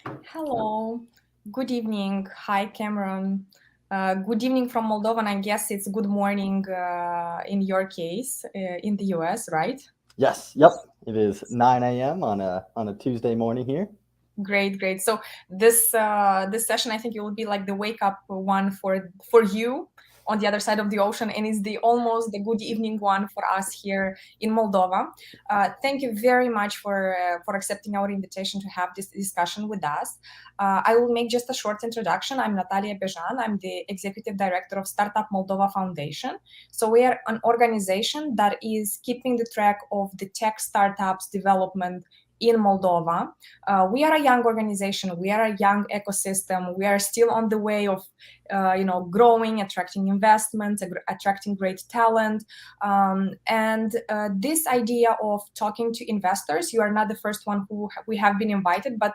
Hello, good evening. Hi, Cameron. Good evening from Moldova, and I guess it's good morning in your case in the US, right? Yes, yep. It is 9 a.m. on a Tuesday morning here. Great, great. So this session, I think it will be like the wake up one for you on the other side of the ocean, and it's the almost the good evening one for us here in Moldova. Thank you very much for accepting our invitation to have this discussion with us. I will make just a short introduction. I'm Natalia Bejan. I'm the executive director of Startup Moldova Foundation. So we are an organization that is keeping the track of the tech startups development in Moldova. We are a young organization. We are a young ecosystem. We are still on the way of, growing, attracting investments, attracting great talent. And this idea of talking to investors, you are not the first one who we have been invited, but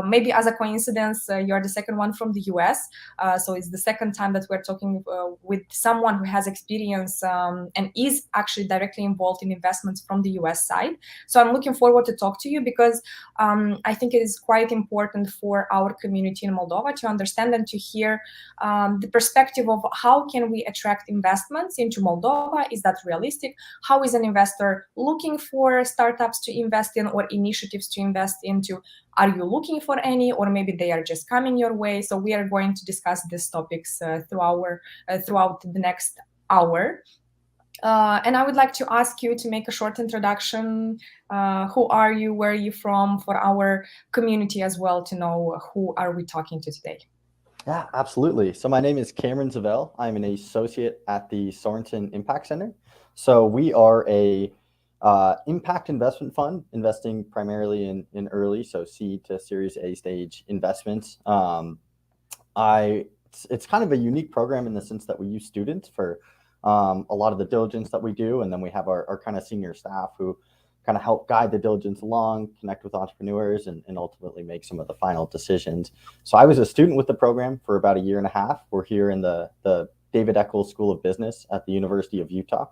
maybe as a coincidence, you are the second one from the US. So it's the second time that we're talking with someone who has experience and is actually directly involved in investments from the US side. So I'm looking forward to talk to you because I think it is quite important for our community in Moldova to understand and to hear the perspective of how can we attract investments into Moldova. Is that realistic? How is an investor looking for startups to invest in or initiatives to invest into? Are you looking for any, or maybe they are just coming your way? So we are going to discuss these topics throughout the next hour. And I would like to ask you to make a short introduction. Who are you? Where are you from? For our community as well to know who are we talking to today. Yeah, absolutely. So my name is Camron Zavell. I'm an associate at the Sorenson Impact Center. So we are a impact investment fund investing primarily in early, so seed to Series A stage investments. It's kind of a unique program in the sense that we use students for a lot of the diligence that we do, and then we have our kind of senior staff who kind of help guide the diligence along, connect with entrepreneurs, and ultimately make some of the final decisions. So I was a student with the program for about a year and a half. We're here in the David Eccles School of Business at the University of Utah.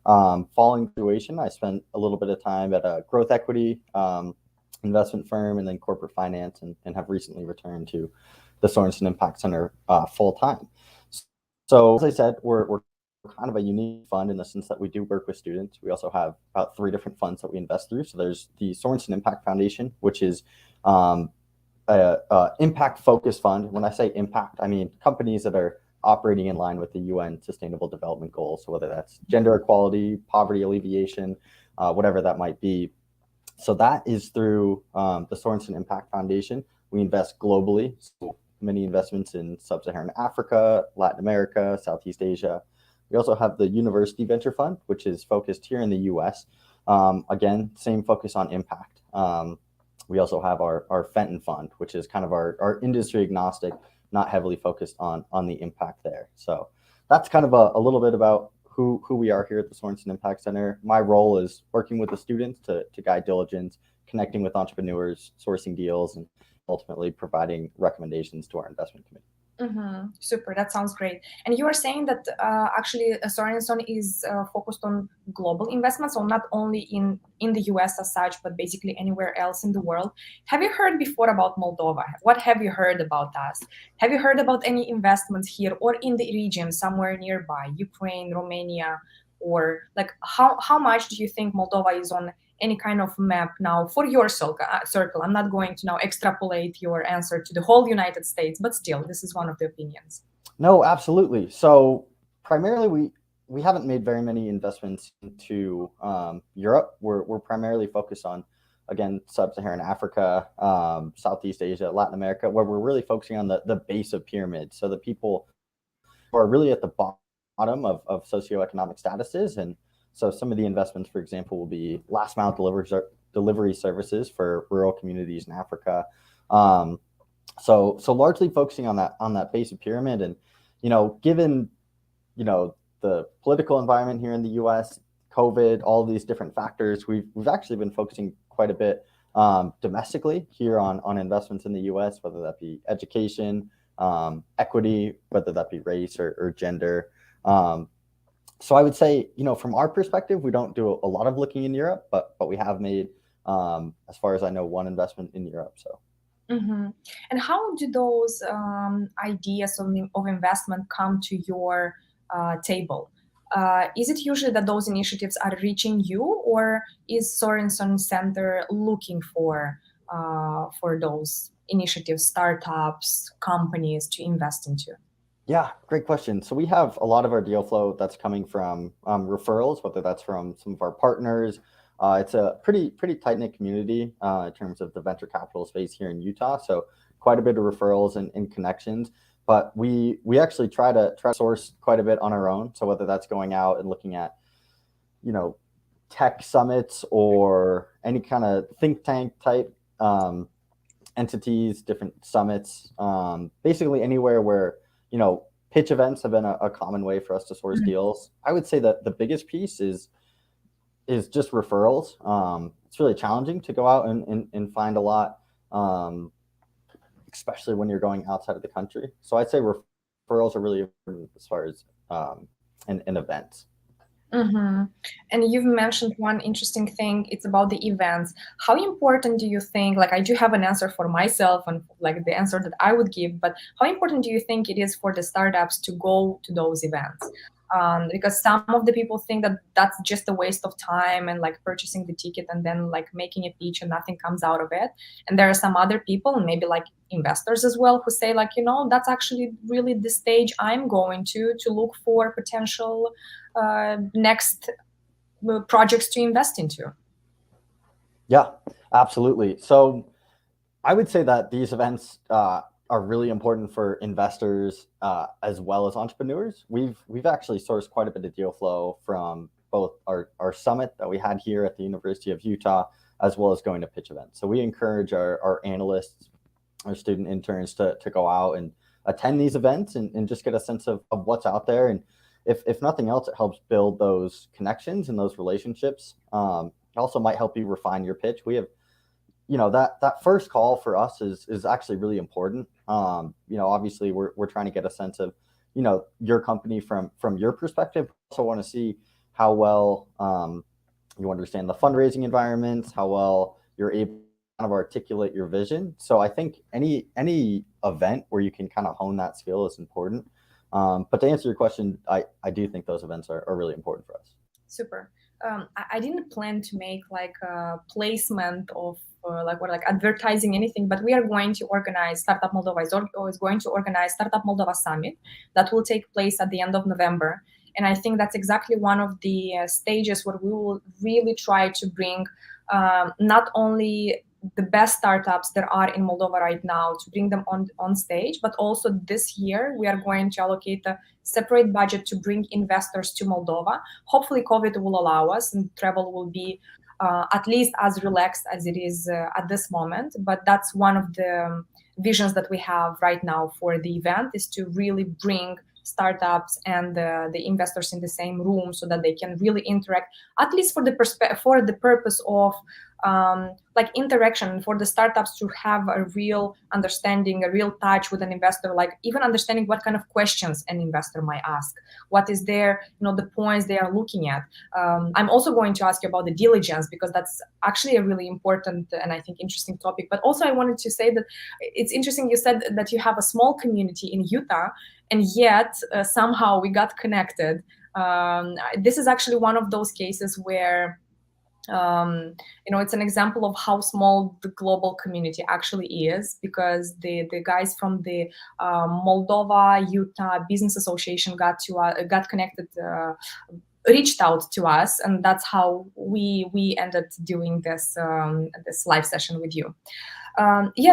Following graduation, I spent a little bit of time at a growth equity investment firm and then corporate finance, and have recently returned to the Sorenson Impact Center full time. So as I said, we're kind of a unique fund in the sense that we do work with students. We also have about 3 different funds that we invest through. So there's the Sorenson Impact Foundation, which is a impact focused fund. When I say impact, I mean companies that are operating in line with the UN Sustainable Development Goals. So whether that's gender equality, poverty alleviation, whatever that might be. So that is through the Sorenson Impact Foundation. We invest globally. So many investments in sub-Saharan Africa, Latin America, Southeast Asia. We also have the University Venture Fund, which is focused here in the US. Again, same focus on impact. We also have our Fenton Fund, which is kind of our industry agnostic, not heavily focused on the impact there. So that's kind of a little bit about who we are here at the Sorenson Impact Center. My role is working with the students to guide diligence, connecting with entrepreneurs, sourcing deals, and ultimately providing recommendations to our investment committee. Super, that sounds great. And you are saying that actually Sorenson is focused on global investments, so not only in the US as such, but basically anywhere else in the world. Have you heard before about Moldova? What have you heard about us? Have you heard about any investments here or in the region, somewhere nearby, Ukraine, Romania, or like how much do you think Moldova is on any kind of map now for your circle? I'm not going to now extrapolate your answer to the whole United States, but still, this is one of the opinions. No, absolutely. So primarily, we haven't made very many investments into Europe. We're primarily focused on, again, sub-Saharan Africa, Southeast Asia, Latin America, where we're really focusing on the base of pyramid. So the people who are really at the bottom of socioeconomic statuses. And so some of the investments, for example, will be last mile delivery services for rural communities in Africa. So largely focusing on that base of pyramid. And given the political environment here in the U.S., COVID, all of these different factors, we've actually been focusing quite a bit domestically here on investments in the U.S., whether that be education, equity, whether that be race or gender. So I would say, from our perspective, we don't do a lot of looking in Europe, but we have made, as far as I know, one investment in Europe. So. Mm-hmm. And how do those ideas of investment come to your table? Is it usually that those initiatives are reaching you, or is Sorenson Center looking for those initiatives, startups, companies to invest into? Yeah, great question. So we have a lot of our deal flow that's coming from referrals, whether that's from some of our partners. It's a pretty tight knit community in terms of the venture capital space here in Utah. So quite a bit of referrals and connections. But we actually try to source quite a bit on our own. So whether that's going out and looking at, you know, tech summits or any kind of think tank type entities, different summits, basically anywhere where, pitch events have been a common way for us to source deals. I would say that the biggest piece is just referrals. It's really challenging to go out and find a lot, especially when you're going outside of the country. So I'd say referrals are really important as far as in events. Mm-hmm. And you've mentioned one interesting thing. It's about the events. How important do you think, like I do have an answer for myself and like the answer that I would give, but how important do you think it is for the startups to go to those events? Because some of the people think that that's just a waste of time and like purchasing the ticket and then like making a pitch and nothing comes out of it. And there are some other people, and maybe like investors as well, who say like, that's actually really the stage I'm going to look for potential next projects to invest into. Yeah, absolutely. So I would say that these events are really important for investors as well as entrepreneurs. We've actually sourced quite a bit of deal flow from both our summit that we had here at the University of Utah, as well as going to pitch events. So we encourage our analysts, our student interns to go out and attend these events and just get a sense of what's out there. And if nothing else, it helps build those connections and those relationships. It also might help you refine your pitch. We have, that first call for us is actually really important. Obviously we're trying to get a sense of, your company from your perspective. Also want to see how well you understand the fundraising environments, how well you're able to kind of articulate your vision. So I think any event where you can kind of hone that skill is important. But to answer your question, I do think those events are really important for us. Super. I didn't plan to make like a placement of like advertising anything, but we are going to organize Startup Moldova is going to organize Startup Moldova Summit that will take place at the end of November. And I think that's exactly one of the stages where we will really try to bring not only the best startups there are in Moldova right now, to bring them on stage, but also this year we are going to allocate a separate budget to bring investors to Moldova. Hopefully COVID will allow us and travel will be at least as relaxed as it is at this moment. But that's one of the visions that we have right now for the event, is to really bring startups and the investors in the same room so that they can really interact, at least for the purpose of like interaction, for the startups to have a real understanding, a real touch with an investor, like even understanding what kind of questions an investor might ask, what is their, the points they are looking at. I'm also going to ask you about the diligence, because that's actually a really important and I think interesting topic. But also I wanted to say that it's interesting, you said that you have a small community in Utah, and yet somehow we got connected. This is actually one of those cases where it's an example of how small the global community actually is, because the guys from the Moldova Utah Business Association got connected, reached out to us, and that's how we ended doing this live session with you.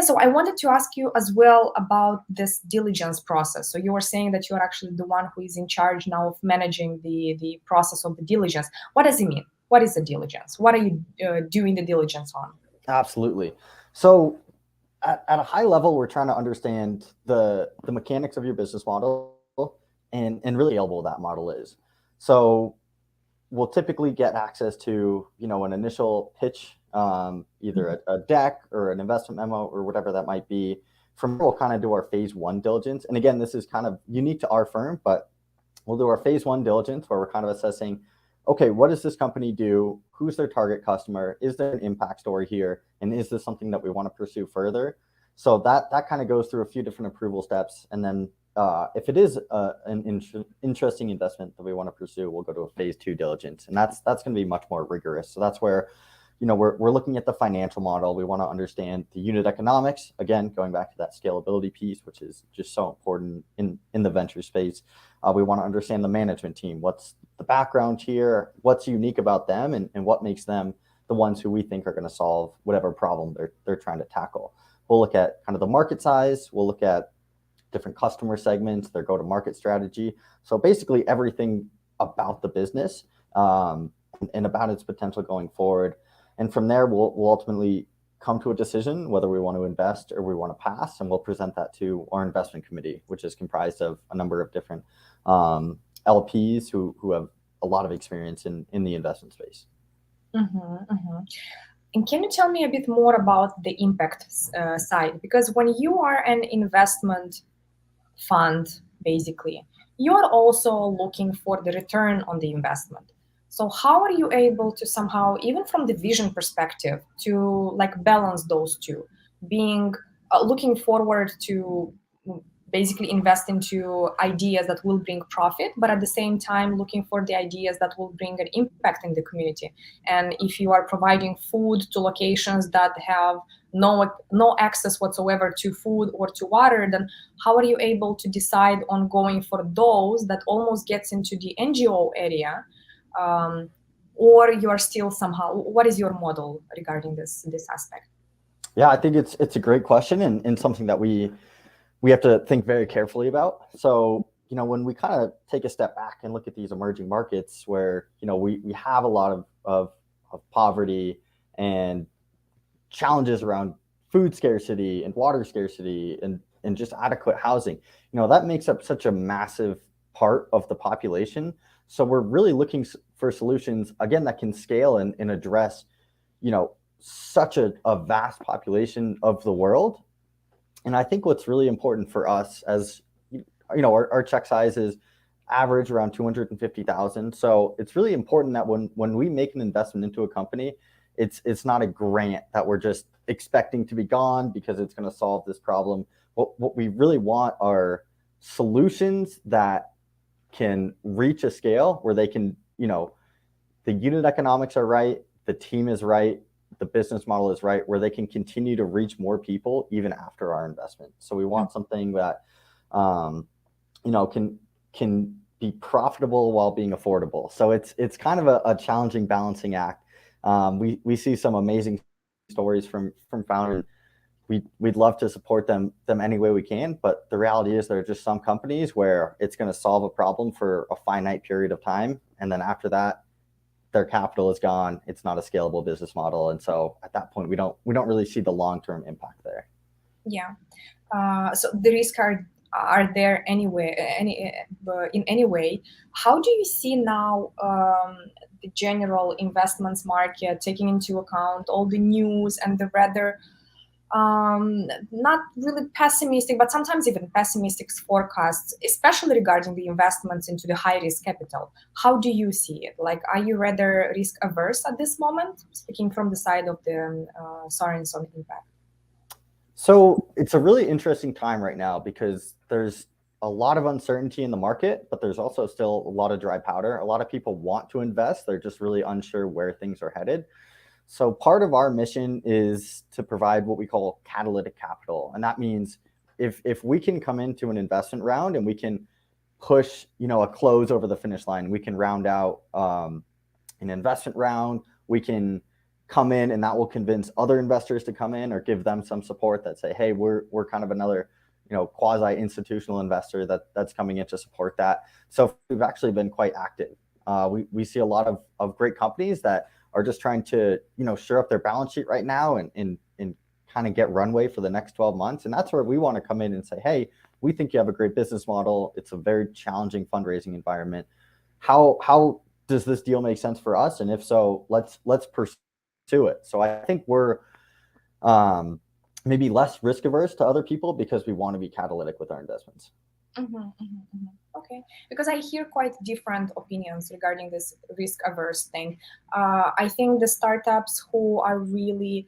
So I wanted to ask you as well about this diligence process. So you were saying that you are actually the one who is in charge now of managing the process of the diligence. What does it mean? What is the diligence? What are you doing the diligence on? Absolutely. So at a high level, we're trying to understand the mechanics of your business model and really scalable that model is. So we'll typically get access to, an initial pitch, either a deck or an investment memo or whatever that might be. From there, we'll kind of do our phase one diligence. And again, this is kind of unique to our firm, but we'll do our phase one diligence where we're kind of assessing, okay, what does this company do? Who's their target customer? Is there an impact story here? And is this something that we want to pursue further? So that kind of goes through a few different approval steps. And then if it is an interesting investment that we want to pursue, we'll go to a phase 2 diligence. And that's going to be much more rigorous. So that's where, we're looking at the financial model. We want to understand the unit economics. Again, going back to that scalability piece, which is just so important in the venture space. We want to understand the management team. What's the background here? What's unique about them, and what makes them the ones who we think are going to solve whatever problem they're trying to tackle. We'll look at kind of the market size. We'll look at different customer segments, their go-to-market strategy. So basically everything about the business and about its potential going forward. And from there, we'll ultimately come to a decision whether we want to invest or we want to pass, and we'll present that to our investment committee, which is comprised of a number of different LPs who have a lot of experience in the investment space. And can you tell me a bit more about the impact side? Because when you are an investment fund, basically, you are also looking for the return on the investment. So how are you able to somehow, even from the vision perspective, to like balance those two, being looking forward to basically invest into ideas that will bring profit, but at the same time looking for the ideas that will bring an impact in the community? And if you are providing food to locations that have no access whatsoever to food or to water, then how are you able to decide on going for those that almost gets into the NGO area, or you are still somehow, what is your model regarding this aspect? Yeah, I think it's a great question, and something that we have to think very carefully about. So, when we kind of take a step back and look at these emerging markets where, we have a lot of poverty and challenges around food scarcity and water scarcity and just adequate housing, that makes up such a massive part of the population. So we're really looking for solutions, again, that can scale and address, such a vast population of the world. And I think what's really important for us, as our check size is average around 250,000. So it's really important that when we make an investment into a company, it's not a grant that we're just expecting to be gone because it's going to solve this problem. What we really want are solutions that can reach a scale where they can, the unit economics are right, the team is right, the business model is right, where they can continue to reach more people even after our investment. So we want something that, can be profitable while being affordable. So it's kind of a challenging balancing act. We see some amazing stories from founders. We'd love to support them any way we can, but the reality is there are just some companies where it's going to solve a problem for a finite period of time, and then after that, their capital is gone. It's not a scalable business model, and so at that point, we don't really see the long-term impact there. Yeah. So the risks are there anyway, in any way. How do you see now the general investments market, taking into account all the news and the rather not really pessimistic, but sometimes even pessimistic forecasts, especially regarding the investments into the high risk capital? How do you see it? Like, are you rather risk averse at this moment, speaking from the side of the Sorenson Impact? So it's a really interesting time right now because there's a lot of uncertainty in the market, but there's also still a lot of dry powder. A lot of people want to invest. They're just really unsure where things are headed. So part of our mission is to provide what we call catalytic capital. And that means if we can come into an investment round and we can push, a close over the finish line, we can round out an investment round, we can come in and that will convince other investors to come in or give them some support that say, hey, we're kind of another, quasi institutional investor that's coming in to support that. So we've actually been quite active. We see a lot of great companies that are just trying to, shore up their balance sheet right now and kind of get runway for the next 12 months. And that's where we want to come in and say, hey, we think you have a great business model. It's a very challenging fundraising environment. How does this deal make sense for us? And if so, let's pursue it. So I think we're maybe less risk averse to other people because we want to be catalytic with our investments. Okay, because I hear quite different opinions regarding this risk averse thing. I think the startups who are really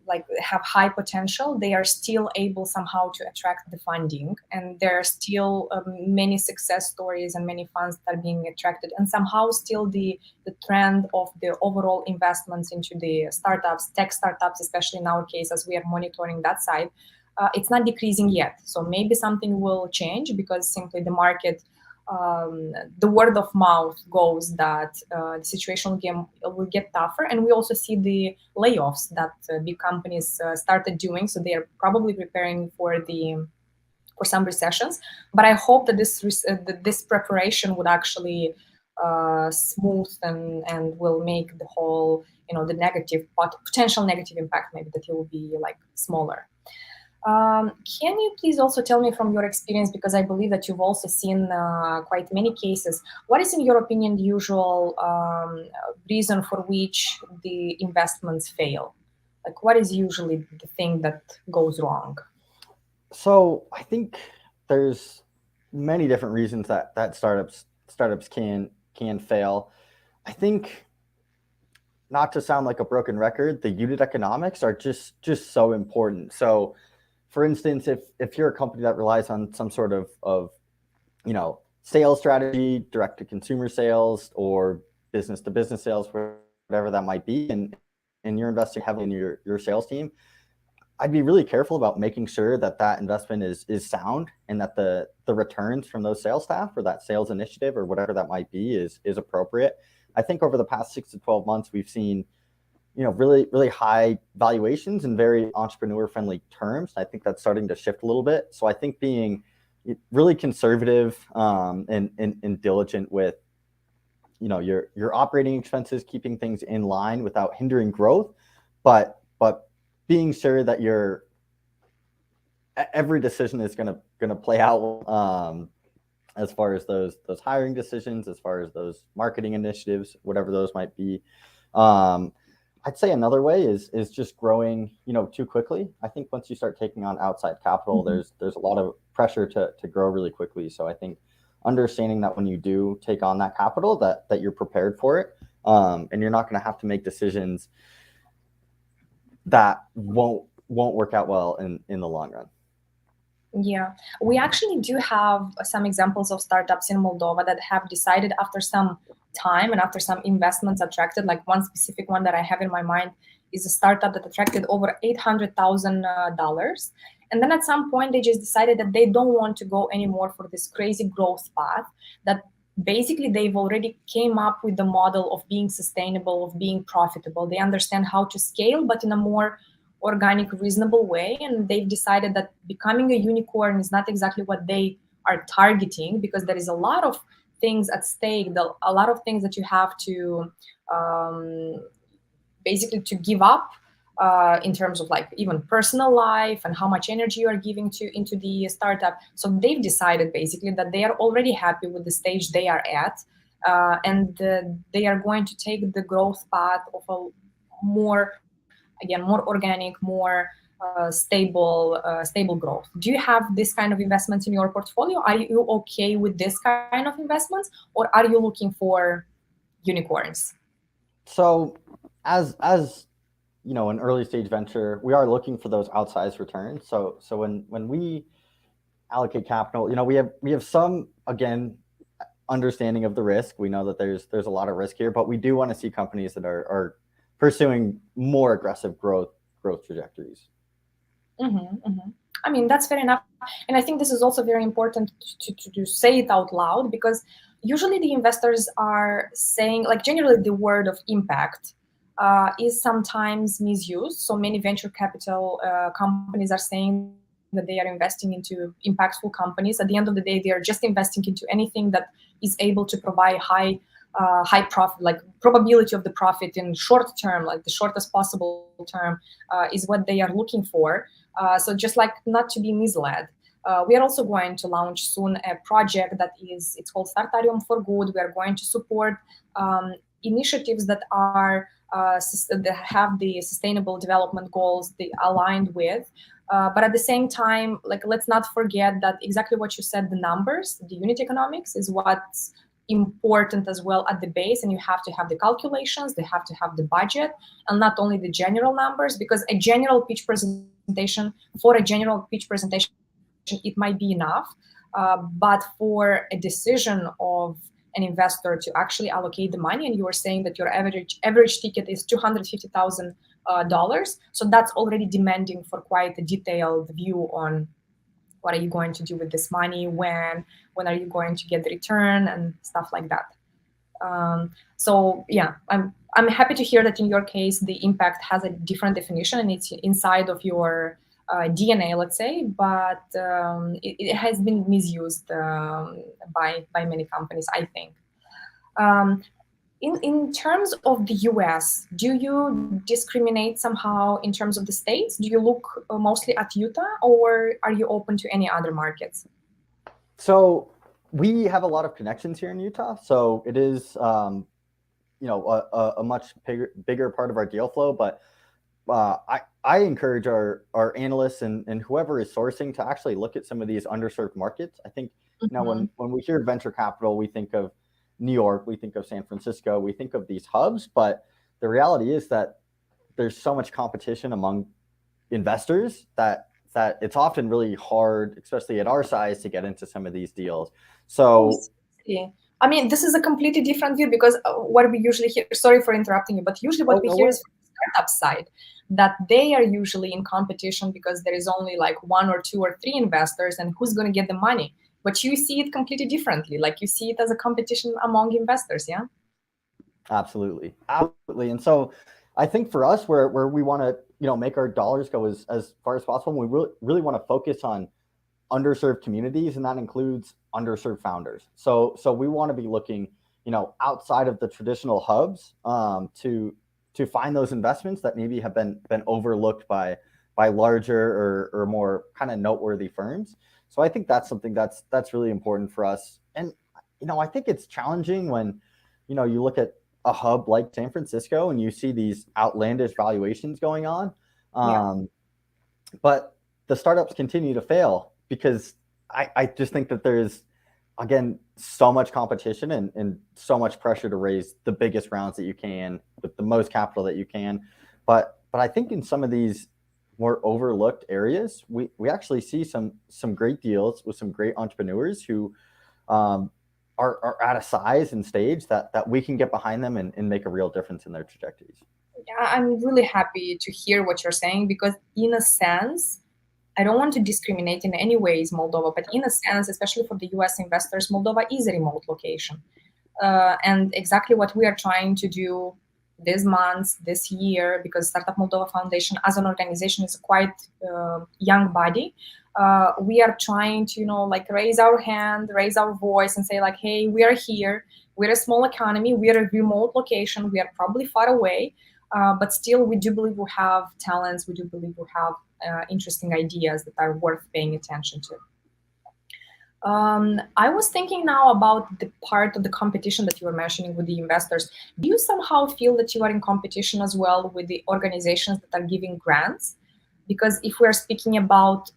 like have high potential, they are still able somehow to attract the funding, and there are still many success stories and many funds that are being attracted, and somehow still the trend of the overall investments into the startups, tech startups, especially in our case, as we are monitoring that side, it's not decreasing yet. So maybe something will change because simply the market, the word of mouth goes that the situation will get tougher, and we also see the layoffs that big companies started doing. So they are probably preparing for some recessions. But I hope that this preparation would actually smooth and will make the whole, the negative potential negative impact, maybe that it will be like smaller. Can you please also tell me from your experience, because I believe that you've also seen quite many cases, what is in your opinion the usual reason for which the investments fail? Like what is usually the thing that goes wrong? So I think there's many different reasons that startups can fail. I think, not to sound like a broken record, the unit economics are just so important. So for instance, if you're a company that relies on some sort of sales strategy, direct to consumer sales or business to business sales, whatever that might be, and you're investing heavily in your sales team, I'd be really careful about making sure that investment is sound, and that the returns from those sales staff or that sales initiative or whatever that might be is appropriate. I think over the past 6 to 12 months, we've seen really, really high valuations and very entrepreneur friendly terms. I think that's starting to shift a little bit. So I think being really conservative and diligent with your operating expenses, keeping things in line without hindering growth, but being sure that every decision is gonna play out, as far as those hiring decisions, as far as those marketing initiatives, whatever those might be. I'd say another way is just growing, too quickly. I think once you start taking on outside capital, there's a lot of pressure to grow really quickly. So I think understanding that when you do take on that capital, that you're prepared for it, and you're not going to have to make decisions that won't work out well in the long run. Yeah, we actually do have some examples of startups in Moldova that have decided after some time and after some investments attracted. Like one specific one that I have in my mind is a startup that attracted over $800,000. And then at some point, they just decided that they don't want to go anymore for this crazy growth path, that basically they've already came up with the model of being sustainable, of being profitable. They understand how to scale, but in a more organic, reasonable way, and they've decided that becoming a unicorn is not exactly what they are targeting, because there is a lot of things at stake, a lot of things that you have to basically to give up in terms of like even personal life and how much energy you are giving into the startup. So they've decided basically that they are already happy with the stage they are at, and they are going to take the growth path of a more organic, more stable growth. Do you have this kind of investments in your portfolio? Are you okay with this kind of investments, or are you looking for unicorns? So as an early stage venture, we are looking for those outsized returns. So when we allocate capital, we have some, again, understanding of the risk. We know that there's a lot of risk here, but we do want to see companies that are pursuing more aggressive growth trajectories. I mean, that's fair enough. And I think this is also very important to say it out loud, because usually the investors are saying, like, generally the word of impact is sometimes misused. So many venture capital companies are saying that they are investing into impactful companies. At the end of the day, they are just investing into anything that is able to provide high profit, like probability of the profit in short term, like the shortest possible term, is what they are looking for. So just like not to be misled. We are also going to launch soon a project it's called Startarium for Good. We are going to support initiatives that are that have the sustainable development goals they aligned with. But at the same time, like, let's not forget that exactly what you said, the numbers, the unit economics is what's important as well at the base, and you have to have the calculations, they have to have the budget, and not only the general numbers, because a general pitch presentation, it might be enough, but for a decision of an investor to actually allocate the money, and you were saying that your average ticket is $250,000, so that's already demanding for quite a detailed view on what are you going to do with this money, when are you going to get the return, and stuff like that. So yeah, I'm happy to hear that in your case the impact has a different definition and it's inside of your DNA, let's say, but it has been misused by many companies, I think. In terms of the US, do you discriminate somehow in terms of the states? Do you look mostly at Utah, or are you open to any other markets? So we have a lot of connections here in Utah. So it is, a much bigger part of our deal flow. But I encourage our analysts and whoever is sourcing to actually look at some of these underserved markets. I think, when we hear venture capital, we think of New York, we think of San Francisco, we think of these hubs, but the reality is that there's so much competition among investors that it's often really hard, especially at our size, to get into some of these deals. So, I mean, this is a completely different view, because what we usually hear, sorry for interrupting you, but usually what we hear is from the startup side, that they are usually in competition because there is only like 1 or 2 or 3 investors, and who's going to get the money. But you see it completely differently. Like you see it as a competition among investors, yeah? Absolutely. And so I think for us, where we want to, make our dollars go as far as possible, we really want to focus on underserved communities, and that includes underserved founders. So we want to be looking, outside of the traditional hubs, to find those investments that maybe have been overlooked by larger or more kind of noteworthy firms. So I think that's something that's really important for us. And, I think it's challenging when, you look at a hub like San Francisco and you see these outlandish valuations going on. But the startups continue to fail because I just think that there's, again, so much competition and so much pressure to raise the biggest rounds that you can with the most capital that you can. But I think in some of these more overlooked areas, we actually see some great deals with some great entrepreneurs who are at a size and stage that we can get behind them and make a real difference in their trajectories. Yeah, I'm really happy to hear what you're saying, because in a sense, I don't want to discriminate in any ways Moldova, but in a sense, especially for the US investors, Moldova is a remote location. And exactly what we are trying to do this month, this year, because Startup Moldova Foundation as an organization is a quite young body. We are trying to, raise our hand, raise our voice and say like, hey, we are here. We're a small economy. We are a remote location. We are probably far away, but still we do believe we have talents. We do believe we have interesting ideas that are worth paying attention to. I was thinking now about the part of the competition that you were mentioning with the investors. Do you somehow feel that you are in competition as well with the organizations that are giving grants? Because if we're speaking about,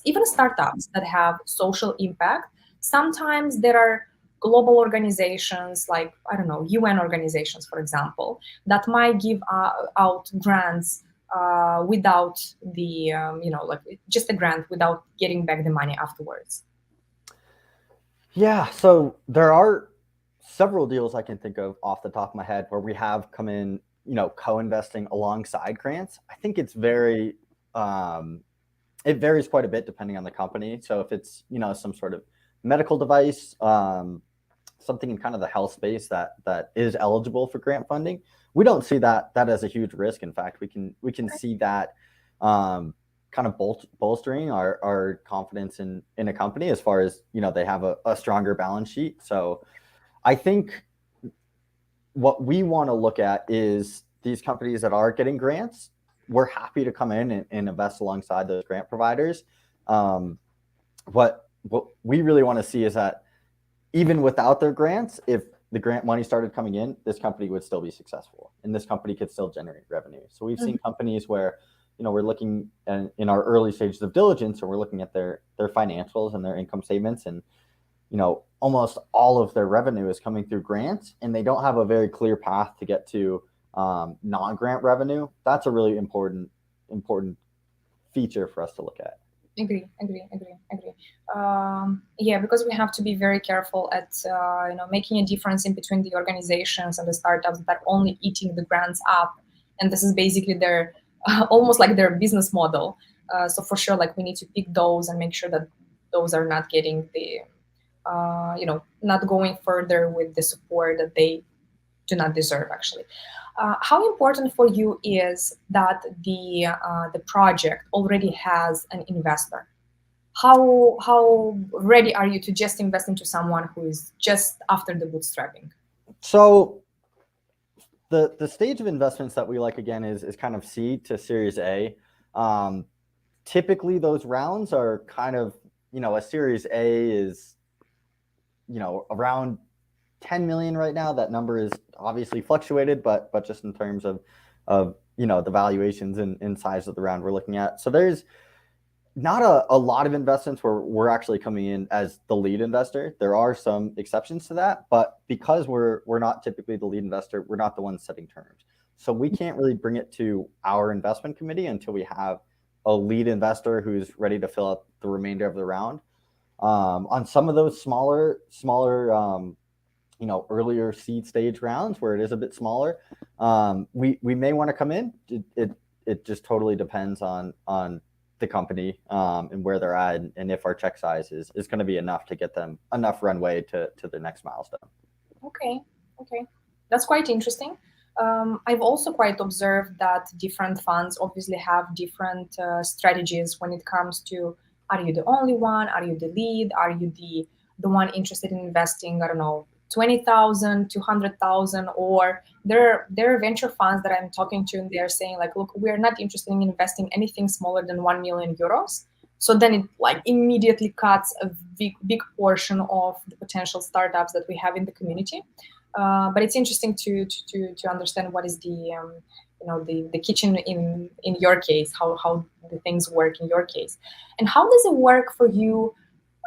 even startups that have social impact, sometimes there are global organizations like, I don't know, UN organizations, for example, that might give out grants without the, just a grant without getting back the money afterwards. Yeah, so there are several deals I can think of off the top of my head where we have come in, co-investing alongside grants. I think it's it varies quite a bit depending on the company. So if it's, some sort of medical device, something in kind of the health space that is eligible for grant funding, we don't see that as a huge risk. In fact, we can see that kind of bolstering our confidence in a company as far as, they have a stronger balance sheet. So I think what we want to look at is these companies that are getting grants. We're happy to come in and invest alongside those grant providers. What we really want to see is that even without their grants, if the grant money started coming in, this company would still be successful and this company could still generate revenue. So we've seen companies where, we're looking in our early stages of diligence, or we're looking at their financials and their income statements, and, almost all of their revenue is coming through grants, and they don't have a very clear path to get to non-grant revenue. That's a really important feature for us to look at. Agree. Yeah, because we have to be very careful at making a difference in between the organizations and the startups that are only eating the grants up, and this is basically their almost like their business model. So for sure, like we need to pick those and make sure that those are not getting the not going further with the support that they do not deserve, actually. How important for you is that the project already has an investor? How ready are you to just invest into someone who is just after the bootstrapping? So the stage of investments that we like, again, is kind of seed to Series A. Typically, those rounds are kind of, a Series A is, around 10 million right now. That number is obviously fluctuated, but just in terms of the valuations and size of the round we're looking at. So there's not a lot of investments where we're actually coming in as the lead investor. There are some exceptions to that, but because we're not typically the lead investor, we're not the ones setting terms. So we can't really bring it to our investment committee until we have a lead investor who's ready to fill up the remainder of the round. On some of those smaller earlier seed stage rounds where it is a bit smaller, we may want to come in. It just totally depends on the company and where they're at, and if our check size is going to be enough to get them enough runway to their next milestone. Okay, that's quite interesting. I've also quite observed that different funds obviously have different strategies when it comes to, are you the only one? Are you the lead? Are you the one interested in investing, I don't know, 20,000, 200,000, or there are venture funds that I'm talking to, and they're saying like, look, we're not interested in investing anything smaller than 1 million euros. So then it like immediately cuts a big portion of the potential startups that we have in the community. But it's interesting to understand what is the kitchen in your case, how the things work in your case, and how does it work for you,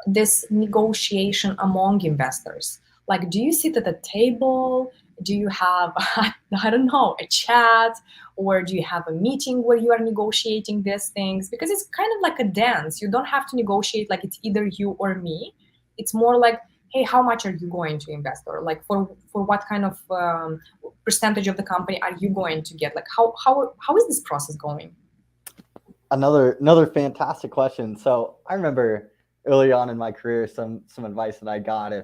this negotiation among investors? Like, do you sit at a table? Do you have, I don't know, a chat? Or do you have a meeting where you are negotiating these things? Because it's kind of like a dance. You don't have to negotiate like it's either you or me. It's more like, hey, how much are you going to invest? Or like for what kind of percentage of the company are you going to get? Like how is this process going? Another fantastic question. So I remember early on in my career, some advice that I got,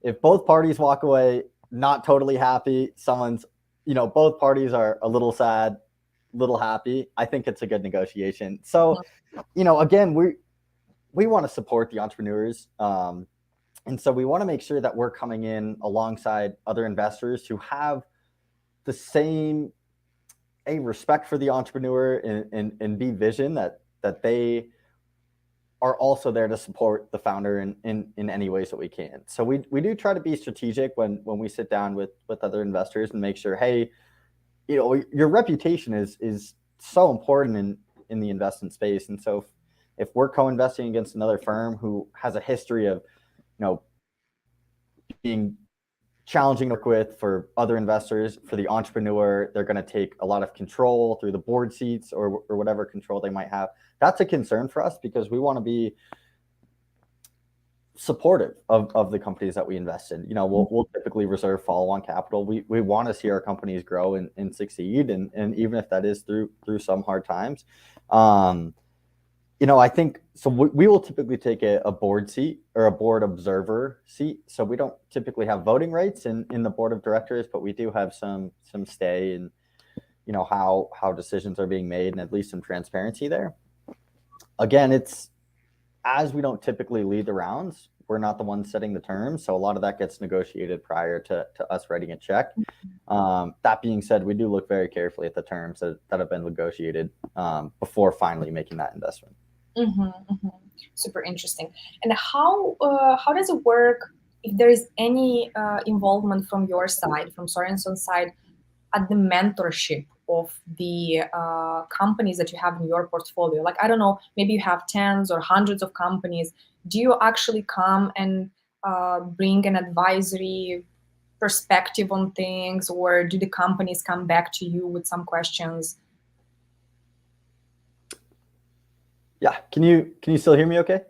if both parties walk away not totally happy, both parties are a little sad, little happy, I think it's a good negotiation. So, again, we want to support the entrepreneurs. And so we want to make sure that we're coming in alongside other investors who have the same respect for the entrepreneur and B vision that they are also there to support the founder in any ways that we can. So we do try to be strategic when we sit down with other investors and make sure, hey, your reputation is so important in the investment space. And so if we're co-investing against another firm who has a history of being challenging to work with for other investors, for the entrepreneur, they're going to take a lot of control through the board seats or whatever control they might have. That's a concern for us because we want to be supportive of the companies that we invest in. We'll typically reserve follow-on capital. We want to see our companies grow and succeed, and even if that is through some hard times. I think so. We will typically take a board seat or a board observer seat. So we don't typically have voting rights in the board of directors, but we do have some stay in, how decisions are being made and at least some transparency there. Again, it's as we don't typically lead the rounds, we're not the ones setting the terms. So a lot of that gets negotiated prior to us writing a check. That being said, we do look very carefully at the terms that have been negotiated before finally making that investment. Super interesting. And how does it work if there is any involvement from your side, from Sorenson's side, at the mentorship of the companies that you have in your portfolio? Like, I don't know, maybe you have tens or hundreds of companies. Do you actually come and bring an advisory perspective on things, or do the companies come back to you with some questions? Yeah. Can you still hear me okay?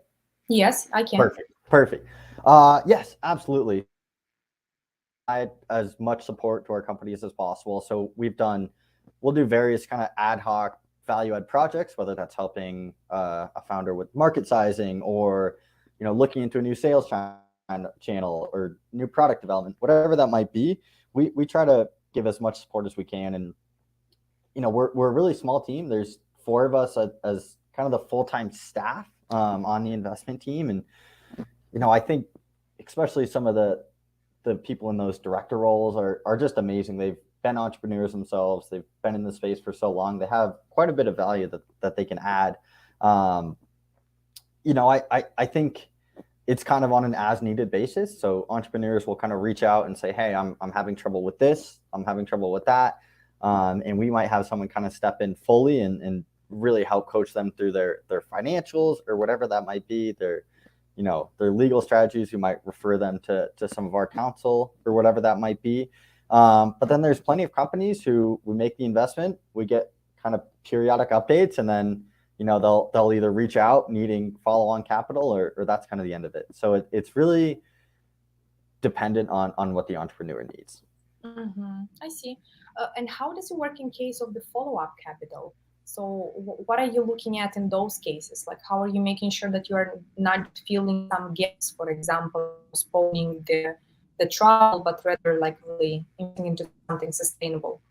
Yes, I can. Perfect. Yes, absolutely. As much support to our companies as possible. So we'll do various kind of ad hoc value add projects, whether that's helping a founder with market sizing, or looking into a new sales channel or new product development, whatever that might be. We try to give as much support as we can, and we're a really small team. There's 4 of us as kind of the full-time staff on the investment team, and I think especially some of the people in those director roles are just amazing. They've been entrepreneurs themselves. They've been in the space for so long. They have quite a bit of value that they can add. I think it's kind of on an as needed basis. So entrepreneurs will kind of reach out and say, hey, I'm having trouble with this. I'm having trouble with that. And we might have someone kind of step in fully and really help coach them through their financials or whatever that might be. Their legal strategies. We might refer them to some of our counsel or whatever that might be. But then there's plenty of companies who we make the investment, we get kind of periodic updates, and then they'll either reach out needing follow-on capital, or that's kind of the end of it. So it's really dependent on what the entrepreneur needs. I see. And how does it work in case of the follow-up capital? So what are you looking at in those cases? Like, how are you making sure that you are not filling some gaps, for example, postponing the trial, but rather like really investing into something sustainable?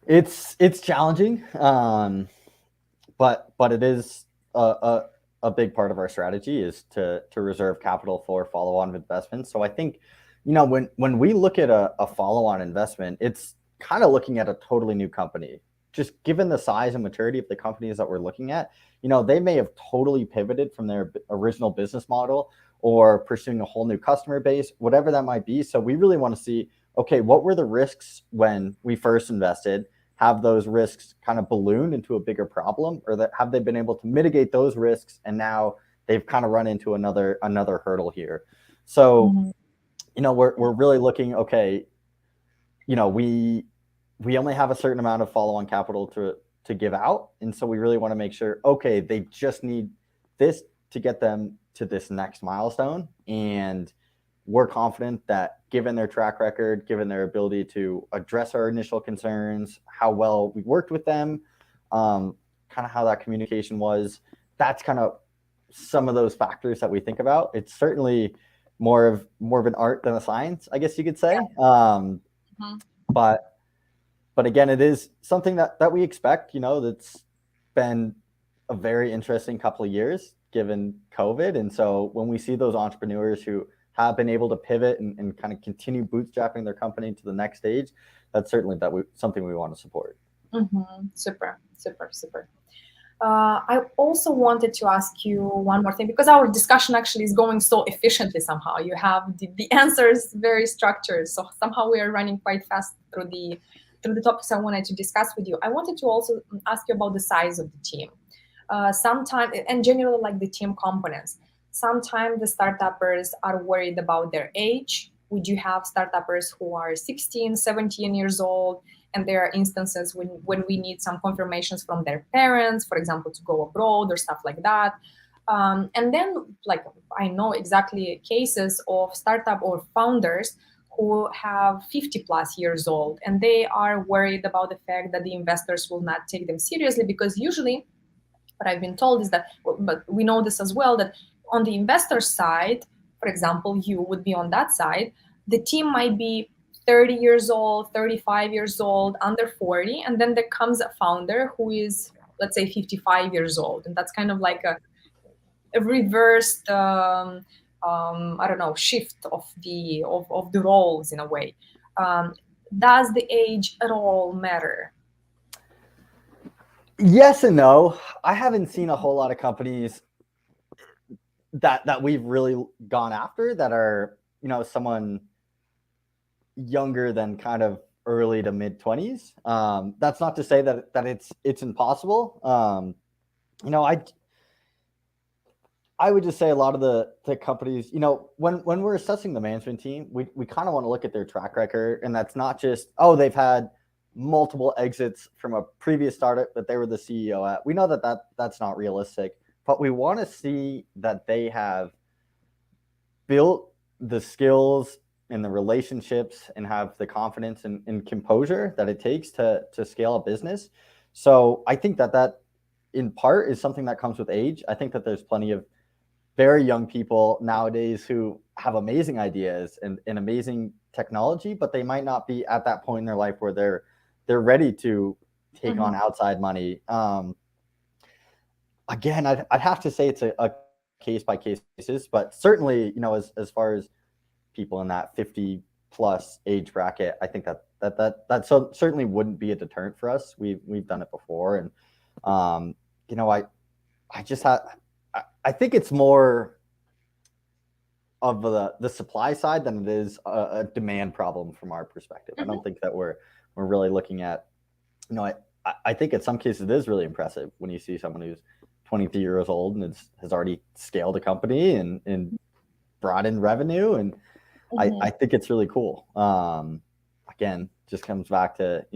It's challenging, but it is a big part of our strategy is to reserve capital for follow-on investments. So I think when we look at a follow-on investment, it's kind of looking at a totally new company. Just given the size and maturity of the companies that we're looking at, they may have totally pivoted from their original business model or pursuing a whole new customer base, whatever that might be. So we really want to see, okay, what were the risks when we first invested? Have those risks kind of ballooned into a bigger problem, or have they been able to mitigate those risks and now they've kind of run into another hurdle here? So, we're really looking, okay, we only have a certain amount of follow-on capital to give out. And so we really want to make sure, okay, they just need this to get them to this next milestone. And we're confident that given their track record, given their ability to address our initial concerns, how well we worked with them, kind of how that communication was, that's kind of some of those factors that we think about. It's certainly more of an art than a science, I guess you could say. But again, it is something that we expect, that's been a very interesting couple of years given COVID. And so when we see those entrepreneurs who have been able to pivot and kind of continue bootstrapping their company to the next stage, that's certainly something we want to support. Super. I also wanted to ask you one more thing, because our discussion actually is going so efficiently somehow. You have the answers very structured, so somehow we are running quite fast through the topics I wanted to discuss with you. I wanted to also ask you about the size of the team. Sometimes, and generally like the team components, sometimes the startuppers are worried about their age. We do have startuppers who are 16, 17 years old, and there are instances when we need some confirmations from their parents, for example, to go abroad or stuff like that. And then, like, I know exactly cases of startup or founders who have 50 plus years old, and they are worried about the fact that the investors will not take them seriously, because usually what I've been told is that, but we know this as well, that on the investor side, for example, you would be on that side, the team might be 30 years old, 35 years old, under 40, and then there comes a founder who is, let's say, 55 years old, and that's kind of like a reversed I don't know, shift of the roles in a way. Does the age at all matter? Yes and no. I haven't seen a whole lot of companies that we've really gone after that are, someone younger than kind of early to mid 20s. That's not to say that it's impossible. I would just say a lot of the companies, when we're assessing the management team, we kind of want to look at their track record. And that's not just, oh, they've had multiple exits from a previous startup that they were the CEO at. We know that's not realistic, but we want to see that they have built the skills and the relationships and have the confidence and composure that it takes to scale a business. So I think that in part is something that comes with age. I think that there's plenty of very young people nowadays who have amazing ideas and amazing technology, but they might not be at that point in their life where they're ready to take on outside money. Again, I'd have to say it's a case by case basis, but certainly, as far as people in that 50 plus age bracket, I think that certainly wouldn't be a deterrent for us. We've done it before, and I think it's more of the supply side than it is a demand problem from our perspective. I don't think that we're really looking at, I think in some cases it is really impressive when you see someone who's 23 years old and has already scaled a company and brought in revenue. And I think it's really cool. Again, just comes back to,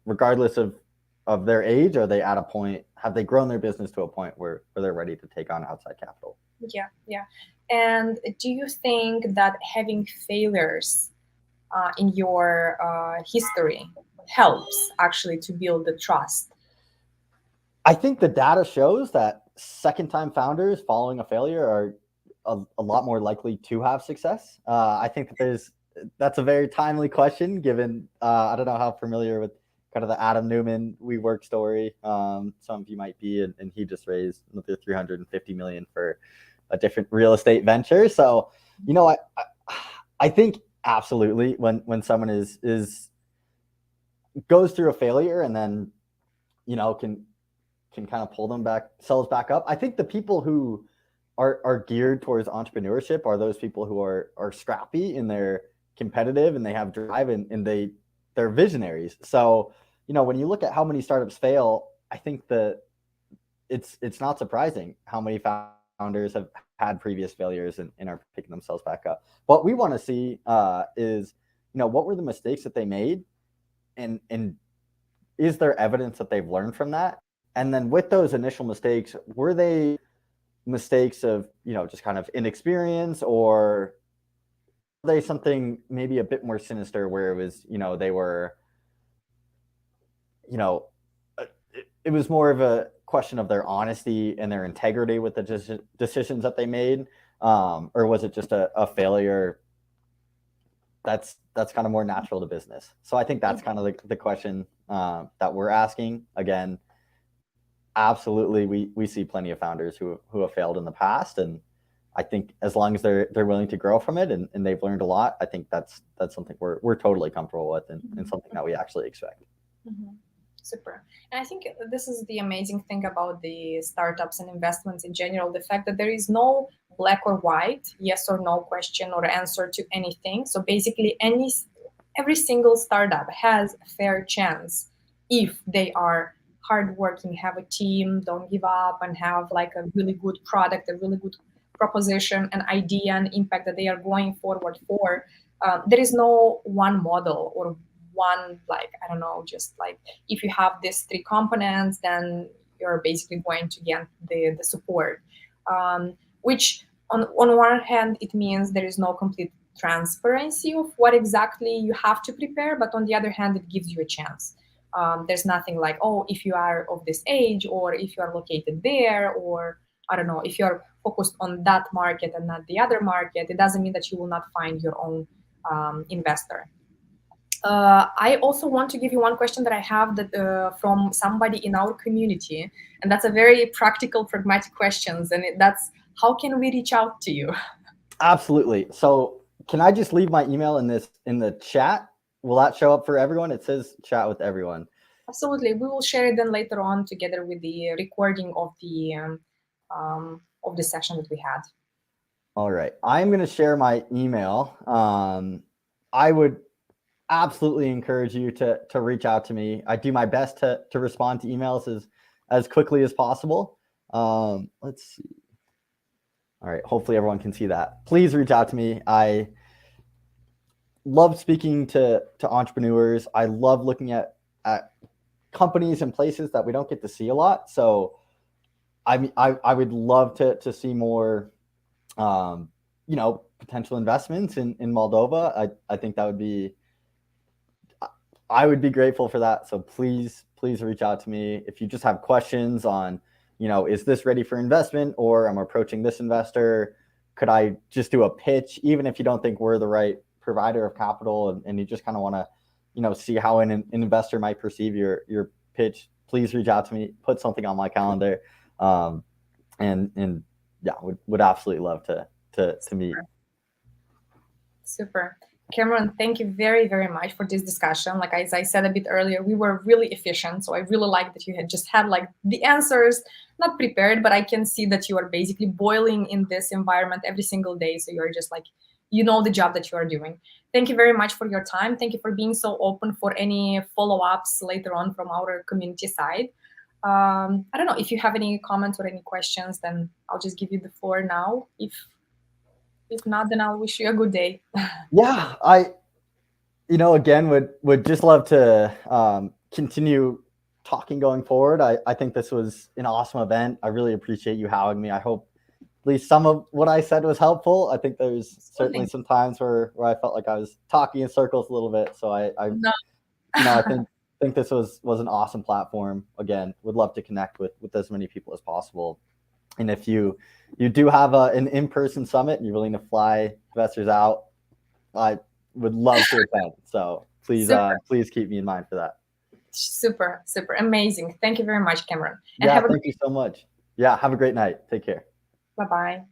regardless of their age, are they at a point, have they grown their business to a point where they're ready to take on outside capital? Yeah. And do you think that having failures in your history helps actually to build the trust? I think the data shows that second-time founders following a failure are a lot more likely to have success. I think that that's a very timely question, given I don't know how familiar with kind of the Adam Newman WeWork story. Some of you might be, and he just raised another $350 million for a different real estate venture. So, I think absolutely when someone goes through a failure and then, can kind of pull themselves back up. I think the people who are geared towards entrepreneurship are those people who are scrappy and they're competitive and they have drive and they're visionaries. So, when you look at how many startups fail, I think that it's not surprising how many founders have had previous failures and are picking themselves back up. What we want to see is, what were the mistakes that they made, and is there evidence that they've learned from that? And then with those initial mistakes, were they mistakes of, just kind of inexperience, or were they something maybe a bit more sinister where it was, they were, it was more of a question of their honesty and their integrity with the decisions that they made, or was it just a failure that's kind of more natural to business? So I think that's kind of the question that we're asking. Again, absolutely, we see plenty of founders who have failed in the past, and I think as long as they're willing to grow from it and they've learned a lot, I think that's something we're totally comfortable with and something that we actually expect. Super. And I think this is the amazing thing about the startups and investments in general, the fact that there is no black or white, yes or no question or answer to anything. So basically every single startup has a fair chance if they are hardworking, have a team, don't give up, and have like a really good product, a really good proposition, an idea, an impact that they are going forward for. There is no one model or one, like, I don't know, just like if you have these three components, then you're basically going to get the support, which on one hand, it means there is no complete transparency of what exactly you have to prepare, but on the other hand, it gives you a chance. There's nothing like, oh, if you are of this age, or if you are located there, or I don't know, if you're focused on that market and not the other market, it doesn't mean that you will not find your own investor. I also want to give you one question that I have that from somebody in our community, and that's a very practical, pragmatic questions, and that's how can we reach out to you? Absolutely. So can I just leave my email in the chat? Will that show up for everyone? It says chat with everyone. Absolutely. We will share it then later on together with the recording of the session that we had. All right. I'm going to share my email. I would absolutely encourage you to reach out to me. I do my best to respond to emails as quickly as possible. Let's see. All right. Hopefully everyone can see that. Please reach out to me. I love speaking to entrepreneurs. I love looking at companies and places that we don't get to see a lot. So I would love to see more, potential investments in Moldova. I think that would be, I would be grateful for that. So please reach out to me if you just have questions on, is this ready for investment, or I'm approaching this investor. Could I just do a pitch, even if you don't think we're the right provider of capital, and you just kind of want to, see how an investor might perceive your pitch. Please reach out to me, put something on my calendar. And yeah, would absolutely love to meet. Super. Cameron, thank you very, very much for this discussion. Like, as I said a bit earlier, we were really efficient. So I really like that you had like the answers, not prepared, but I can see that you are basically boiling in this environment every single day. So you're just like, the job that you are doing. Thank you very much for your time. Thank you for being so open for any follow-ups later on from our community side. I don't know if you have any comments or any questions, then I'll just give you the floor now. If not, then I'll wish you a good day. Yeah, again, would just love to continue talking going forward. I think this was an awesome event. I really appreciate you having me. I hope at least some of what I said was helpful. I think there's certainly some times where I felt like I was talking in circles a little bit. So I think this was an awesome platform. Again, would love to connect with as many people as possible. And if you do have an in-person summit and you're willing to fly investors out, I would love to attend. So please keep me in mind for that. Super amazing. Thank you very much, Camron. And thank you so much. Yeah, have a great night. Take care. Bye-bye.